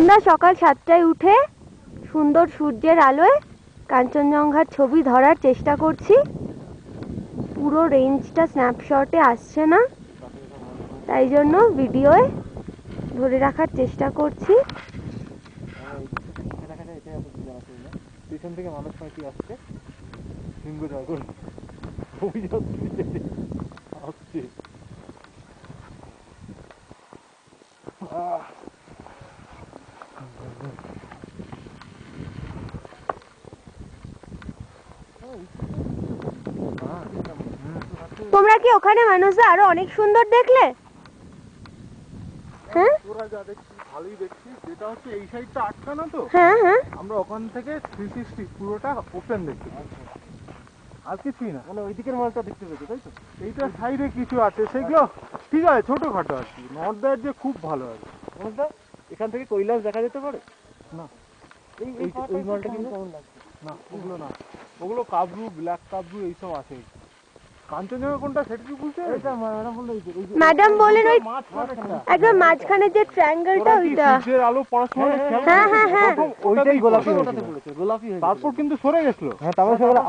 আমরা সকাল 7টায় উঠে সুন্দর সূর্যের আলোয় কাঞ্চনজঙ্ঘার ছবি ধরার চেষ্টা করছি। পুরো রেঞ্জটা স্ন্যাপশটে আসছে না, তাই জন্য ভিডিওয়ে ধরে রাখার চেষ্টা করছি। পিছন থেকে মানুষ পাখি আসছে, সিংহ জগন আসছে। তোমরা কি ওখানে মানুষরা আরো অনেক সুন্দর দেখলে? হ্যাঁ, তোরা যা দেখছিস ভালোই দেখছিস, যেটা হচ্ছে এই সাইডটা আটকানো তো। হ্যাঁ হ্যাঁ, আমরা ওখান থেকে 360 পুরোটা ওপেন দেখতে পাচ্ছি। আর কিছুই না, মানে ওই দিকের মালটা দেখতে পেয়েছো, তাই তো? এইটা সাইডে কিছু আছে, সেগুলো ঠিক আছে, ছোটখাটো আর কি। নর্থ দায়ের যে খুব ভালো আর কি। এখান থেকে কৈলাস দেখা যেতে পারে না, ওই মালটা কিন্তু কেমন লাগছে? না ওগুলো না, ওগুলো কাবরু, ব্ল্যাক কাবরু এইসব আছে। কাঞ্চনজঙ্ঘা কোনটা সেটা কি বুঝতে পেরেছো? ম্যাডাম বলেন ওই মাঝখানেরটা। একদম মাঝখানে যে ট্রায়াঙ্গেলটা তোরা কি ওইটা। সূর্যের আলো পড়ার সময় খেয়াল হ্যাঁ, করেছিস? হ্যাঁ, হ্যাঁ। প্রথম ওইটাই গোলাপি ওটাতে পড়েছে, গোলাপি হয়ে তারপর কিন্তু সরে গেছিল। হ্যাঁ, তারপরে